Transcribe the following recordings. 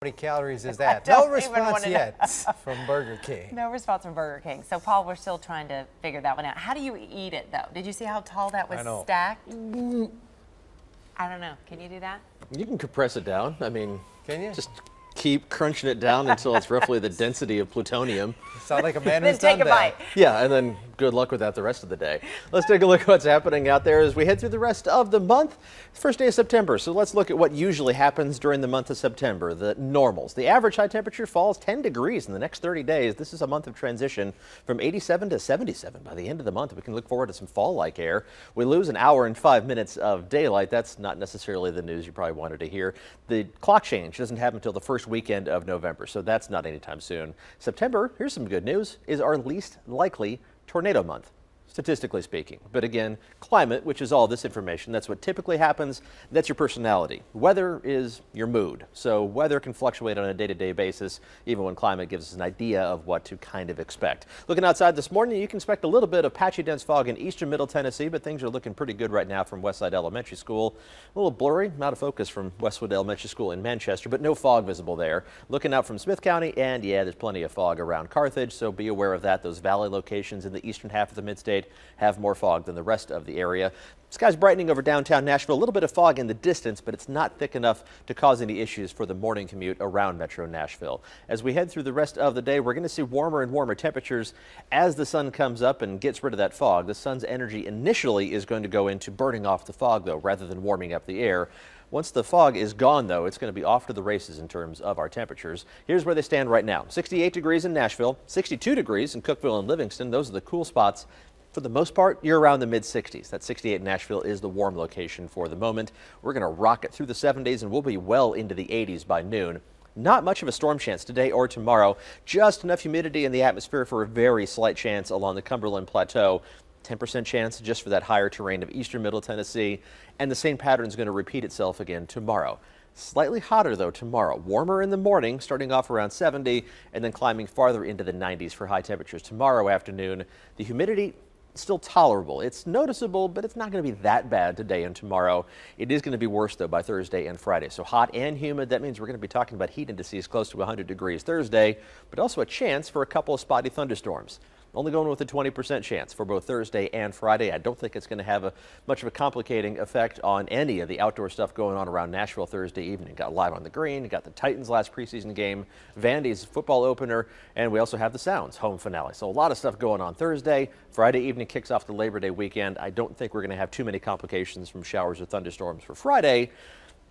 many calories is that? No response yet from Burger King. No response from Burger King. So, Paul, we're still trying to figure that one out. How do you eat it, though? Did you see how tall that was stacked? I don't know. Can you do that? You can compress it down. I mean, can you? Just keep crunching it down until it's roughly the density of plutonium. Sound like a man who's done that. Then take a bite. Yeah, and then good luck with that the rest of the day. Let's take a look at what's happening out there as we head through the rest of the month. First day of September, so let's look at what usually happens during the month of September, the normals. The average high temperature falls 10 degrees in the next 30 days. This is a month of transition from 87 to 77. By the end of the month, we can look forward to some fall-like air. We lose an hour and 5 minutes of daylight. That's not necessarily the news you probably wanted to hear. The clock change doesn't happen until the first weekend of November, so that's not anytime soon. September, here's some good news, is our least likely tornado month, statistically speaking. But again, climate, which is all this information, that's what typically happens. That's your personality. Weather is your mood. So weather can fluctuate on a day-to-day basis, even when climate gives us an idea of what to kind of expect. Looking outside this morning, you can expect a little bit of patchy dense fog in eastern Middle Tennessee, but things are looking pretty good right now from Westside Elementary School. A little blurry, out of focus from Westwood Elementary School in Manchester, but no fog visible there. Looking out from Smith County, and yeah, there's plenty of fog around Carthage, so be aware of that. Those valley locations in the eastern half of the mid-state have more fog than the rest of the area. Skies brightening over downtown Nashville. A little bit of fog in the distance, but it's not thick enough to cause any issues for the morning commute around Metro Nashville. As we head through the rest of the day, we're going to see warmer and warmer temperatures as the sun comes up and gets rid of that fog. The sun's energy initially is going to go into burning off the fog, though, rather than warming up the air. Once the fog is gone, though, it's going to be off to the races in terms of our temperatures. Here's where they stand right now. 68 degrees in Nashville, 62 degrees in Cookeville and Livingston. Those are the cool spots. For the most part, you're around the mid-60s. That 68 in Nashville is the warm location for the moment. We're going to rock it through the 70s, and we'll be well into the 80s by noon. Not much of a storm chance today or tomorrow. Just enough humidity in the atmosphere for a very slight chance along the Cumberland Plateau. 10% chance just for that higher terrain of eastern Middle Tennessee. And the same pattern is going to repeat itself again tomorrow. Slightly hotter, though, tomorrow. Warmer in the morning, starting off around 70, and then climbing farther into the 90s for high temperatures tomorrow afternoon. The humidity still tolerable. It's noticeable, but it's not going to be that bad today and tomorrow. It is going to be worse, though, by Thursday and Friday. So hot and humid. That means we're going to be talking about heat indices close to 100 degrees Thursday, but also a chance for a couple of spotty thunderstorms. Only going with a 20% chance for both Thursday and Friday. I don't think it's going to have much of a complicating effect on any of the outdoor stuff going on around Nashville Thursday evening. Got Live on the Green, got the Titans last preseason game, Vandy's football opener, and we also have the Sounds home finale. So a lot of stuff going on Thursday. Friday evening kicks off the Labor Day weekend. I don't think we're going to have too many complications from showers or thunderstorms for Friday.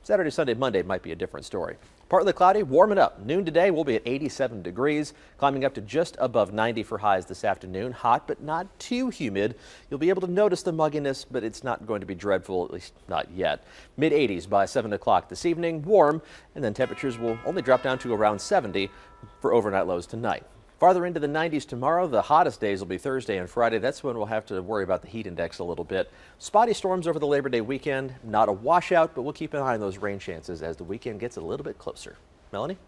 Saturday, Sunday, Monday might be a different story. Partly cloudy, warming up. Noon today, we'll be at 87 degrees, climbing up to just above 90 for highs this afternoon. Hot, but not too humid. You'll be able to notice the mugginess, but it's not going to be dreadful, at least not yet. Mid-80s by 7 o'clock this evening, warm, and then temperatures will only drop down to around 70 for overnight lows tonight. Farther into the 90s tomorrow. The hottest days will be Thursday and Friday. That's when we'll have to worry about the heat index a little bit. Spotty storms over the Labor Day weekend. Not a washout, but we'll keep an eye on those rain chances as the weekend gets a little bit closer. Melanie?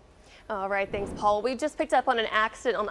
All right, thanks, Paul. We just picked up on an accident on